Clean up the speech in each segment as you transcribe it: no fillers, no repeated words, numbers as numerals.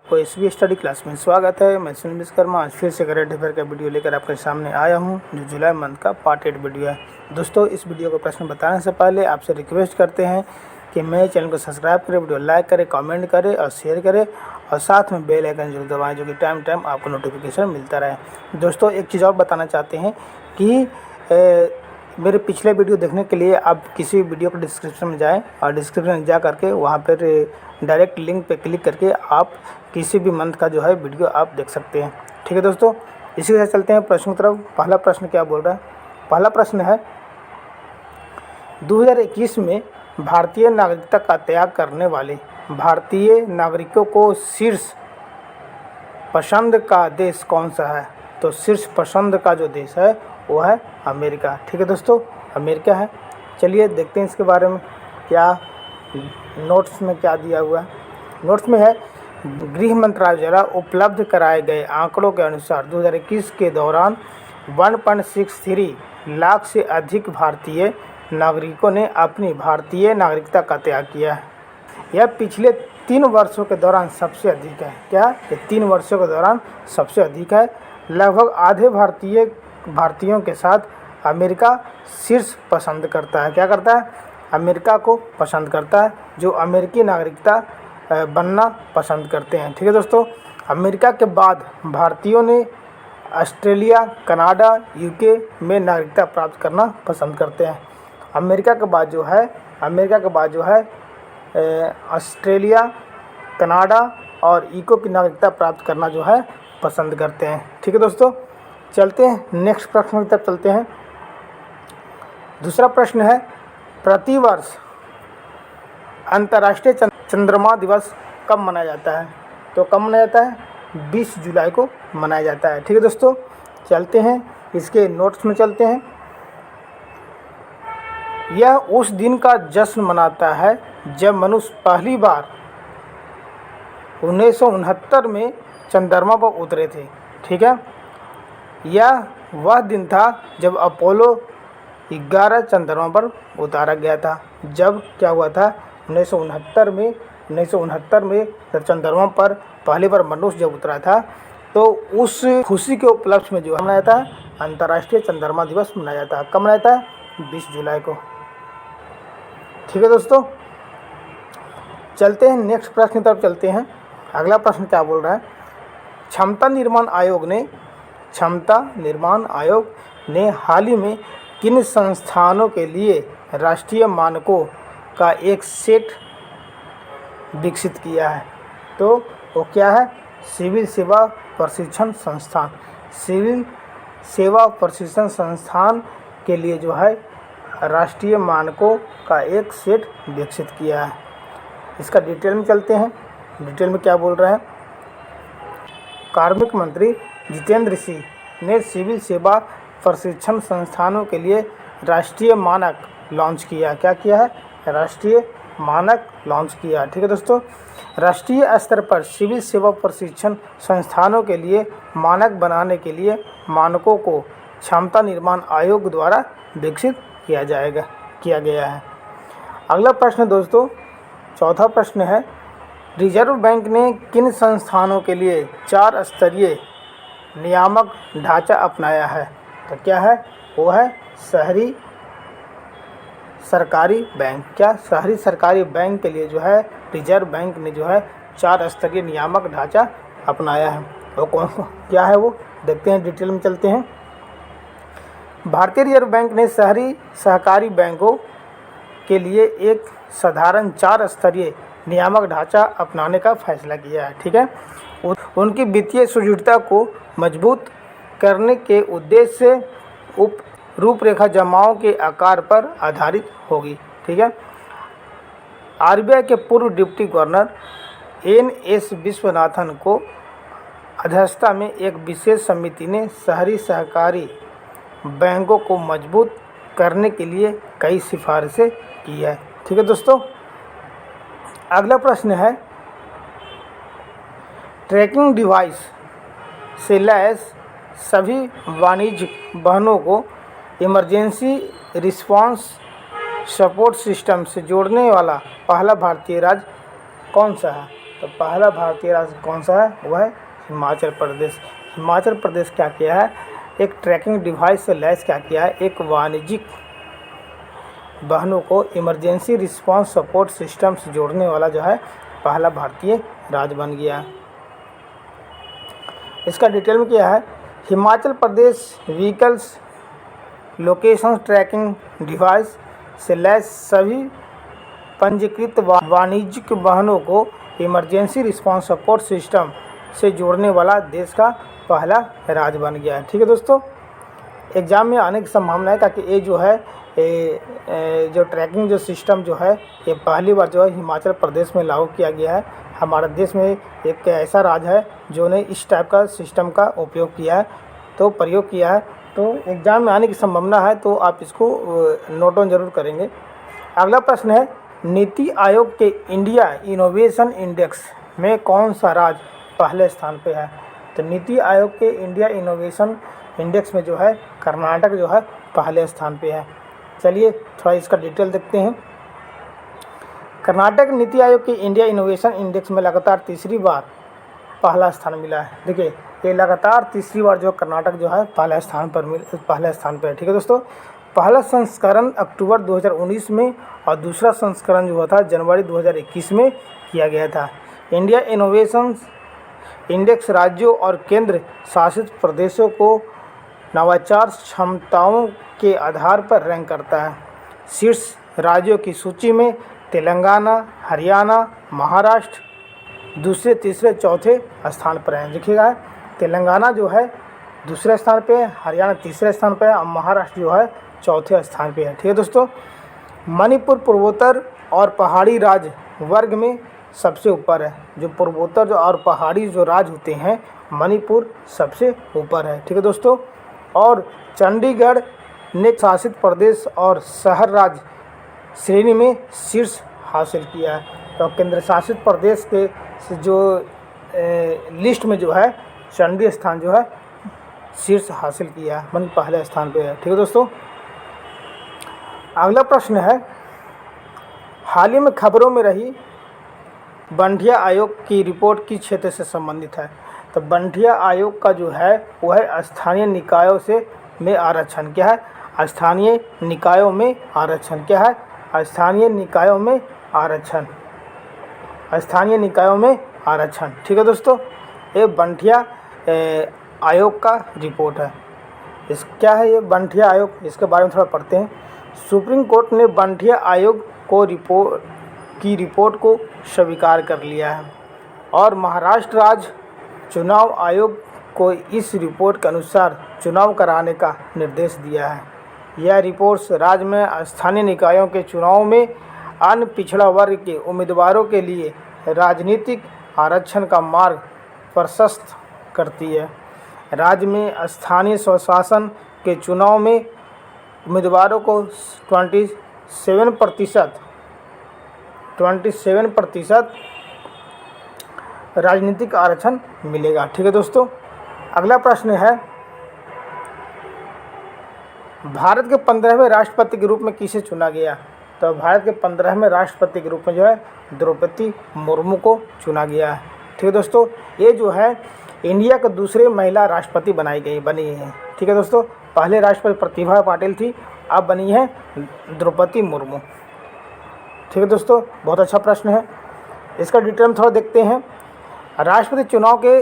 को SB study class में स्वागत है। मैं सुनील विश्वकर्मा आज फिर से करंट अफेयर का वीडियो लेकर आपके सामने आया हूं, जो जुलाई मंथ का पार्ट 8 वीडियो है। दोस्तों, इस वीडियो को प्रश्न बताने से पहले आपसे रिक्वेस्ट करते हैं कि मेरे चैनल को सब्सक्राइब करें, वीडियो लाइक करें, कमेंट करें और शेयर करें और साथ में बेल आइकन जरूर दबाएँ, जो कि टाइम आपको नोटिफिकेशन मिलता रहे। दोस्तों, एक चीज़ और बताना चाहते हैं कि मेरे पिछले वीडियो देखने के लिए आप किसी वीडियो के डिस्क्रिप्शन में जाएं और डिस्क्रिप्शन में जा करके वहाँ पर डायरेक्ट लिंक पे क्लिक करके आप किसी भी मंथ का जो है वीडियो आप देख सकते हैं। ठीक है दोस्तों, इसी के साथ चलते हैं प्रश्न की तरफ। पहला प्रश्न क्या बोल रहा है? पहला प्रश्न है 2021 में भारतीय नागरिकता का त्याग करने वाले भारतीय नागरिकों को शीर्ष पसंद का देश कौन सा है? तो शीर्ष पसंद का जो देश है वो है अमेरिका। ठीक है दोस्तों, अमेरिका है। चलिए देखते हैं इसके बारे में क्या नोट्स में क्या दिया हुआ है। नोट्स में है, गृह मंत्रालय द्वारा उपलब्ध कराए गए आंकड़ों के अनुसार 2021 के दौरान 1.63 लाख से अधिक भारतीय नागरिकों ने अपनी भारतीय नागरिकता का त्याग किया है। यह पिछले 3 वर्षों के दौरान सबसे अधिक है। क्या? ये 3 वर्षों के दौरान सबसे अधिक है। लगभग आधे भारतीयों के साथ अमेरिका शीर्ष पसंद करता है। क्या करता है? अमेरिका को पसंद करता है, जो अमेरिकी नागरिकता बनना पसंद करते हैं। ठीक है दोस्तों, अमेरिका के बाद भारतीयों ने ऑस्ट्रेलिया, कनाडा, यूके में नागरिकता प्राप्त करना पसंद करते हैं। अमेरिका के बाद जो है ऑस्ट्रेलिया, कनाडा और यूके की नागरिकता प्राप्त करना जो है पसंद करते हैं। ठीक है दोस्तों, चलते हैं नेक्स्ट प्रश्न की तरफ चलते हैं। दूसरा प्रश्न है, प्रतिवर्ष अंतर्राष्ट्रीय चंद्रमा दिवस कब मनाया जाता है? तो कब मनाया जाता है? 20 जुलाई को मनाया जाता है। ठीक है दोस्तों, चलते हैं इसके नोट्स में चलते हैं। यह उस दिन का जश्न मनाता है जब मनुष्य पहली बार 1969 में चंद्रमा पर उतरे थे। ठीक है, यह वह दिन था जब अपोलो 11 चंद्रमा पर उतारा गया था। जब क्या हुआ था? 1969 में जब चंद्रमा पर पहली बार मनुष्य जब उतरा था, तो उस खुशी के उपलक्ष्य में जो मनाया था अंतर्राष्ट्रीय चंद्रमा दिवस मनाया जाता है। कब मनाया था? 20 जुलाई को। ठीक है दोस्तों, चलते हैं नेक्स्ट प्रश्न की तरफ चलते हैं। अगला प्रश्न क्या बोल रहा है? क्षमता निर्माण आयोग ने हाल ही में किन संस्थानों के लिए राष्ट्रीय मानकों का एक सेट विकसित किया है? तो वो क्या है? सिविल सेवा प्रशिक्षण संस्थान। सिविल सेवा प्रशिक्षण संस्थान के लिए जो है राष्ट्रीय मानकों का एक सेट विकसित किया है। इसका डिटेल में चलते हैं। डिटेल में क्या बोल रहा है? कार्मिक मंत्री जितेंद्र सिंह ने सिविल सेवा प्रशिक्षण संस्थानों के लिए राष्ट्रीय मानक लॉन्च किया। क्या किया है? राष्ट्रीय मानक लॉन्च किया। ठीक है दोस्तों, राष्ट्रीय स्तर पर सिविल सेवा प्रशिक्षण संस्थानों के लिए मानक बनाने के लिए मानकों को क्षमता निर्माण आयोग द्वारा विकसित किया गया है। अगला प्रश्न दोस्तों, चौथा प्रश्न है, रिजर्व बैंक ने किन संस्थानों के लिए 4 स्तरीय नियामक ढांचा अपनाया है? तो क्या है? वो है शहरी सरकारी बैंक। क्या? शहरी सरकारी बैंक के लिए जो है रिजर्व बैंक ने जो है 4 स्तरीय नियामक ढांचा अपनाया है। वो कौन क्या है वो देखते हैं, डिटेल में चलते हैं। भारतीय रिजर्व बैंक ने शहरी सहकारी बैंकों के लिए एक साधारण 4 स्तरीय नियामक ढांचा अपनाने का फैसला किया है। ठीक है, उनकी वित्तीय सुदृढ़ता को मजबूत करने के उद्देश्य से रूपरेखा जमाओं के आकार पर आधारित होगी। ठीक है, आरबीआई के पूर्व डिप्टी गवर्नर एन.एस. विश्वनाथन को अध्यक्षता में एक विशेष समिति ने शहरी सहकारी बैंकों को मजबूत करने के लिए कई सिफारिशें की है। ठीक है दोस्तों, अगला प्रश्न है, ट्रैकिंग डिवाइस से लैस सभी वाणिज्यिक वाहनों को इमरजेंसी रिस्पांस सपोर्ट सिस्टम से जोड़ने वाला पहला भारतीय राज्य कौन सा है? तो पहला भारतीय राज्य कौन सा है? वह है हिमाचल प्रदेश। हिमाचल प्रदेश क्या किया है? एक ट्रैकिंग डिवाइस से लैस क्या किया है? एक वाणिज्यिक वाहनों को इमरजेंसी रिस्पांस सपोर्ट सिस्टम से जोड़ने वाला जो है पहला भारतीय राज्य बन गया है। इसका डिटेल में क्या है? Himachal Pradesh vehicles location tracking device से लैस सभी पंजीकृत वाणिज्यिक वाहनों को इमरजेंसी रिस्पांस सपोर्ट सिस्टम से जोड़ने वाला देश का पहला राज्य बन गया है। ठीक है दोस्तों, एग्ज़ाम में आने की संभावना है ताकि ये जो है जो ट्रैकिंग जो सिस्टम जो है ये पहली बार जो है हिमाचल प्रदेश में लागू किया गया है। हमारे देश में एक ऐसा राज्य है जो ने इस टाइप का सिस्टम का उपयोग किया है, तो प्रयोग किया है, तो एग्ज़ाम में आने की संभावना है, तो आप इसको नोट डाउन जरूर करेंगे। अगला प्रश्न है, नीति आयोग के इंडिया इनोवेशन इंडेक्स में कौन सा राज्य पहले स्थान पे है? तो नीति आयोग के इंडिया इनोवेशन इंडेक्स में जो है कर्नाटक जो है पहले स्थान पे है। चलिए थोड़ा इसका डिटेल देखते हैं। कर्नाटक नीति आयोग के इंडिया इनोवेशन इंडेक्स में लगातार तीसरी बार पहला स्थान मिला है। देखिए ये लगातार तीसरी बार जो कर्नाटक जो है पहले स्थान पे है। ठीक है दोस्तों, पहला संस्करण अक्टूबर 2019 में और दूसरा संस्करण जो हुआ था जनवरी 2021 में किया गया था। इंडिया इनोवेशन इंडेक्स राज्यों और केंद्र शासित प्रदेशों को नवाचार क्षमताओं के आधार पर रैंक करता है। शीर्ष राज्यों की सूची में तेलंगाना, हरियाणा, महाराष्ट्र दूसरे, तीसरे, चौथे स्थान पर हैं। देखिएगा तेलंगाना जो है दूसरे स्थान पे है, हरियाणा तीसरे स्थान पे है और महाराष्ट्र जो है चौथे स्थान पे है। ठीक है दोस्तों, मणिपुर पूर्वोत्तर और पहाड़ी राज्य वर्ग में सबसे ऊपर है। जो पूर्वोत्तर और पहाड़ी जो राज्य होते हैं मणिपुर सबसे ऊपर है। ठीक है दोस्तों, और चंडीगढ़ ने शासित प्रदेश और शहर राज्य श्रेणी में शीर्ष हासिल किया है। तो केंद्र शासित प्रदेश के जो लिस्ट में जो है चंडीगढ़ स्थान जो है शीर्ष हासिल किया है, मतलब पहले स्थान पे है। ठीक है दोस्तों, अगला प्रश्न है, हाल ही में खबरों में रही बंठिया आयोग की रिपोर्ट किस क्षेत्र से संबंधित है? तो बंठिया आयोग का जो है वह है स्थानीय निकायों से में आरक्षण। क्या है? स्थानीय निकायों में आरक्षण। क्या है? स्थानीय निकायों में आरक्षण। स्थानीय निकायों में आरक्षण। ठीक है दोस्तों, ये बंठिया आयोग का रिपोर्ट है। क्या है ये बंठिया आयोग? इसके बारे में थोड़ा पढ़ते हैं। सुप्रीम कोर्ट ने बंठिया आयोग को रिपोर्ट को स्वीकार कर लिया है और महाराष्ट्र राज्य चुनाव आयोग को इस रिपोर्ट के अनुसार चुनाव कराने का निर्देश दिया है। यह रिपोर्ट राज्य में स्थानीय निकायों के चुनाव में अन्य पिछड़ा वर्ग के उम्मीदवारों के लिए राजनीतिक आरक्षण का मार्ग प्रशस्त करती है। राज्य में स्थानीय स्वशासन के चुनाव में उम्मीदवारों को 27% राजनीतिक आरक्षण मिलेगा। ठीक है दोस्तों, अगला प्रश्न है, भारत के 15वें राष्ट्रपति के रूप में किसे चुना गया? तो भारत के 15वें राष्ट्रपति के रूप में जो है द्रौपदी मुर्मू को चुना गया है। ठीक है दोस्तों, ये जो है इंडिया के दूसरे महिला राष्ट्रपति बनी है। ठीक है दोस्तों, पहले राष्ट्रपति प्रतिभा पाटिल थी, अब बनी है द्रौपदी मुर्मू। ठीक है दोस्तों, बहुत अच्छा प्रश्न है। इसका डिटेल में थोड़ा देखते हैं। राष्ट्रपति चुनाव के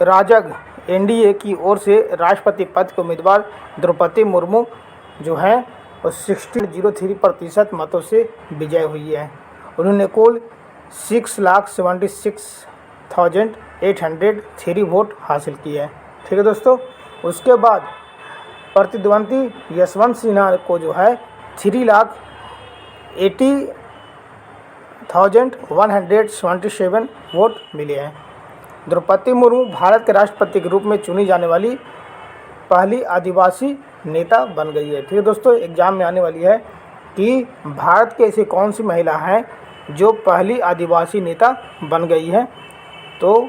राजग एनडीए की ओर से राष्ट्रपति पद के उम्मीदवार द्रौपदी मुर्मू जो हैं वो 60.03% मतों से विजय हुई है। उन्होंने कुल 6,76,803 वोट हासिल किए हैं। ठीक है दोस्तों, उसके बाद प्रतिद्वंदी यशवंत सिन्हा को जो है 3,80,177 वोट मिले हैं। द्रौपदी मुर्मू भारत के राष्ट्रपति के रूप में चुनी जाने वाली पहली आदिवासी नेता बन गई है। ठीक है दोस्तों, एग्जाम में आने वाली है कि भारत के ऐसी कौन सी महिला हैं जो पहली आदिवासी नेता बन गई है, तो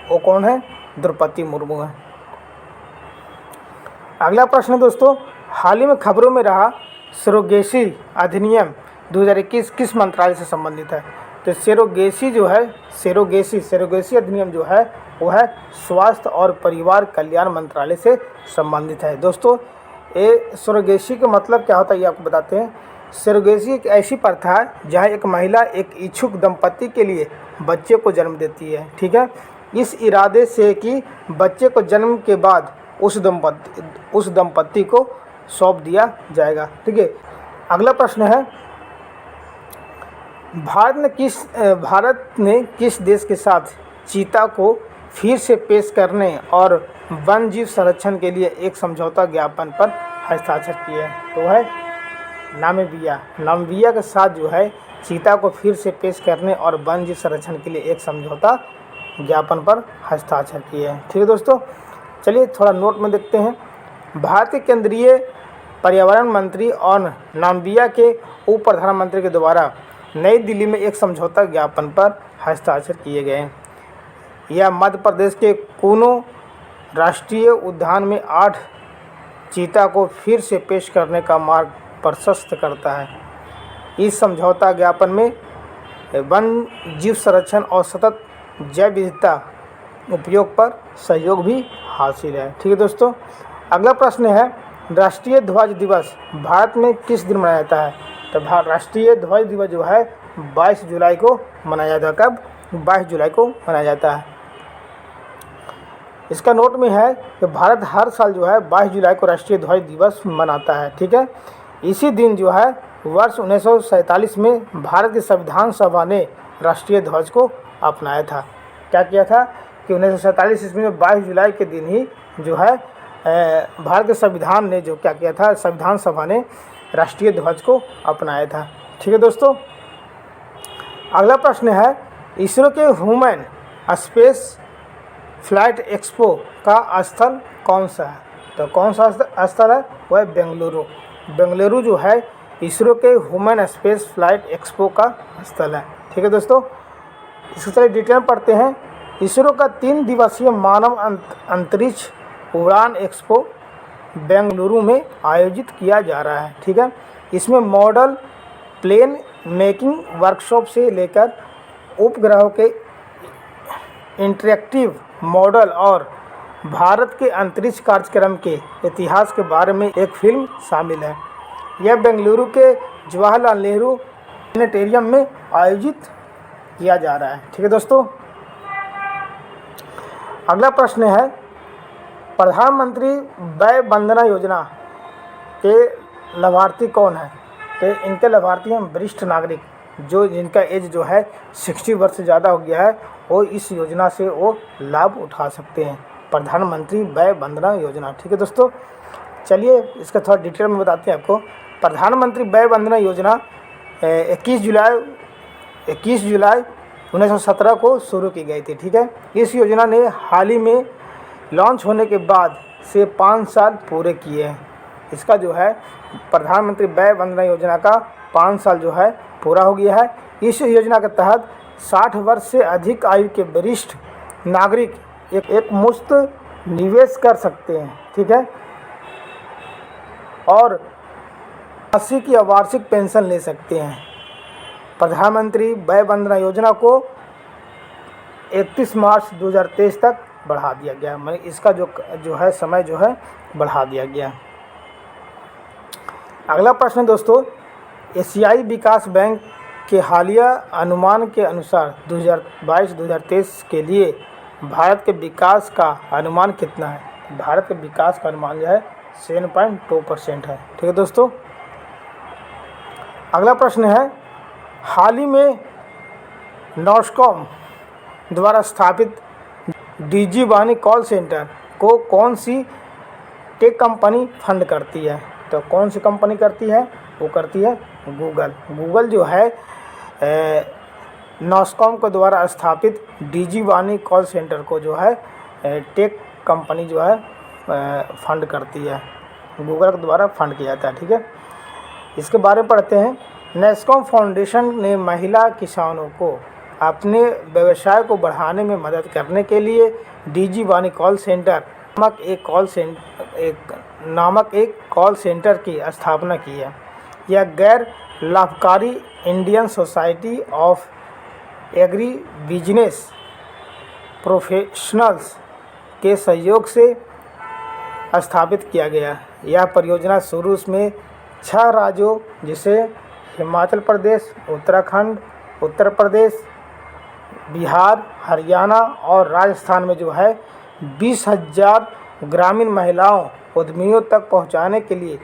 वो कौन है? द्रौपदी मुर्मू है। अगला प्रश्न दोस्तों, हाल ही में खबरों में रहा सरोगेसी अधिनियम 2021 किस मंत्रालय से संबंधित है? तो सरोगेसी अधिनियम जो है वो है स्वास्थ्य और परिवार कल्याण मंत्रालय से संबंधित है। दोस्तों ये सरोगेसी का मतलब क्या होता है ये आपको बताते हैं। सरोगेसी एक ऐसी प्रथा है जहाँ एक महिला एक इच्छुक दंपति के लिए बच्चे को जन्म देती है, ठीक है, इस इरादे से कि बच्चे को जन्म के बाद उस दंपति को सौंप दिया जाएगा, ठीक है। अगला प्रश्न है, भारत ने किस देश के साथ चीता को फिर से पेश करने और वन जीव संरक्षण के लिए एक समझौता ज्ञापन पर हस्ताक्षर किए हैं? तो है नामीबिया के साथ जो है चीता को फिर से पेश करने और वन जीव संरक्षण के लिए एक समझौता ज्ञापन पर हस्ताक्षर किए हैं, ठीक है दोस्तों। चलिए थोड़ा नोट में देखते हैं। भारत के केंद्रीय पर्यावरण मंत्री और नामीबिया के उप प्रधानमंत्री के द्वारा नई दिल्ली में एक समझौता ज्ञापन पर हस्ताक्षर किए गए हैं। यह मध्य प्रदेश के कूनो राष्ट्रीय उद्यान में 8 चीता को फिर से पेश करने का मार्ग प्रशस्त करता है। इस समझौता ज्ञापन में वन जीव संरक्षण और सतत जैव विविधता उपयोग पर सहयोग भी हासिल है, ठीक है दोस्तों। अगला प्रश्न है, राष्ट्रीय ध्वज दिवस भारत में किस दिन मनाया जाता है? तो राष्ट्रीय ध्वज दिवस जो है 22 जुलाई को मनाया जाता है। कब? 22 जुलाई को मनाया जाता है। इसका नोट में है कि भारत हर साल जो है 22 जुलाई को राष्ट्रीय ध्वज दिवस मनाता है, ठीक है। इसी दिन जो है वर्ष 1947 में भारत की संविधान सभा ने राष्ट्रीय ध्वज को अपनाया था। क्या किया था कि 1947 ईस्वी में 22 जुलाई के दिन ही जो है भारत के संविधान ने जो क्या किया था, संविधान सभा ने राष्ट्रीय ध्वज को अपनाया था, ठीक है दोस्तों। अगला प्रश्न है, इसरो के ह्यूमन स्पेस फ्लाइट एक्सपो का स्थल कौन सा है? तो कौन सा स्थल है? वह बेंगलुरु जो है इसरो के ह्यूमन स्पेस फ्लाइट एक्सपो का स्थल है, ठीक है दोस्तों। इसके चलिए डिटेल पढ़ते हैं। इसरो का 3 दिवसीय मानव अंतरिक्ष उड़ान एक्सपो बेंगलुरु में आयोजित किया जा रहा है, ठीक है। इसमें मॉडल प्लेन मेकिंग वर्कशॉप से लेकर उपग्रहों के इंटरेक्टिव मॉडल और भारत के अंतरिक्ष कार्यक्रम के इतिहास के बारे में एक फिल्म शामिल है। यह बेंगलुरु के जवाहरलाल नेहरू प्लेनेटेरियम में आयोजित किया जा रहा है, ठीक है दोस्तों। अगला प्रश्न है, प्रधानमंत्री वय वंदना योजना के लाभार्थी कौन है? तो इनके लाभार्थी हैं वरिष्ठ नागरिक जो जिनका एज जो है 60 वर्ष से ज़्यादा हो गया है, वो इस योजना से वो लाभ उठा सकते हैं, प्रधानमंत्री वय वंदना योजना, ठीक है दोस्तों। चलिए इसका थोड़ा डिटेल में बताते हैं आपको। प्रधानमंत्री वय वंदना योजना 21 जुलाई 1917 को शुरू की गई थी, ठीक है। इस योजना ने हाल ही में लॉन्च होने के बाद से 5 साल पूरे किए हैं। इसका जो है प्रधानमंत्री वय वंदना योजना का 5 साल जो है पूरा हो गया है। इस योजना के तहत 60 वर्ष से अधिक आयु के वरिष्ठ नागरिक एक मुफ्त निवेश कर सकते हैं, ठीक है, और 80 की वार्षिक पेंशन ले सकते हैं। प्रधानमंत्री वय वंदना योजना को 31 मार्च 2023 तक बढ़ा दिया गया, मतलब इसका जो है समय जो है बढ़ा दिया गया। अगला प्रश्न दोस्तों, एशियाई विकास बैंक के हालिया अनुमान के अनुसार 2022-2023 के लिए भारत के विकास का अनुमान कितना है? भारत के विकास का अनुमान जो है 7.2% है, ठीक है दोस्तों। अगला प्रश्न है, हाल ही में नॉस्कॉम द्वारा स्थापित डीजी वाणी कॉल सेंटर को कौन सी टेक कंपनी फंड करती है? तो कौन सी कंपनी करती है? वो करती है गूगल जो है नॉस्कॉम के द्वारा स्थापित डीजी वाणी कॉल सेंटर को जो है टेक कंपनी जो है फंड करती है, गूगल के द्वारा फंड किया जाता है, ठीक है। इसके बारे में पढ़ते हैं। नैस्कॉम फाउंडेशन ने महिला किसानों को अपने व्यवसाय को बढ़ाने में मदद करने के लिए डीजी वाणी कॉल सेंटर नामक एक कॉल सेंटर की स्थापना की है। यह गैर लाभकारी Indian society of agri business professionals के सहयोग से स्थापित किया गया। यह परियोजना शुरू में 6 राज्यों जैसे हिमाचल प्रदेश, उत्तराखंड, उत्तर प्रदेश, बिहार, हरियाणा और राजस्थान में जो है 20,000 ग्रामीण महिलाओं उद्यमियों तक पहुंचाने के लिए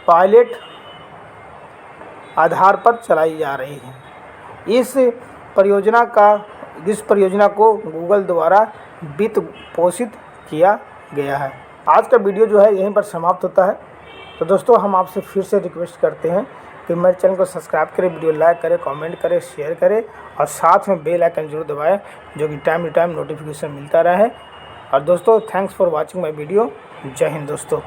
पायलट आधार पर चलाई जा रही है। इस परियोजना को गूगल द्वारा वित्त पोषित किया गया है। आज का वीडियो जो है यहीं पर समाप्त होता है। तो दोस्तों, हम आपसे फिर से रिक्वेस्ट करते हैं कि मेरे चैनल को सब्सक्राइब करें, वीडियो लाइक करें, कमेंट करें, शेयर करें और साथ में बेल आइकन जरूर दबाएं, जो कि टाइम टू टाइम नोटिफिकेशन मिलता रहे। और दोस्तों, thanks for watching my video. जय हिंद दोस्तों।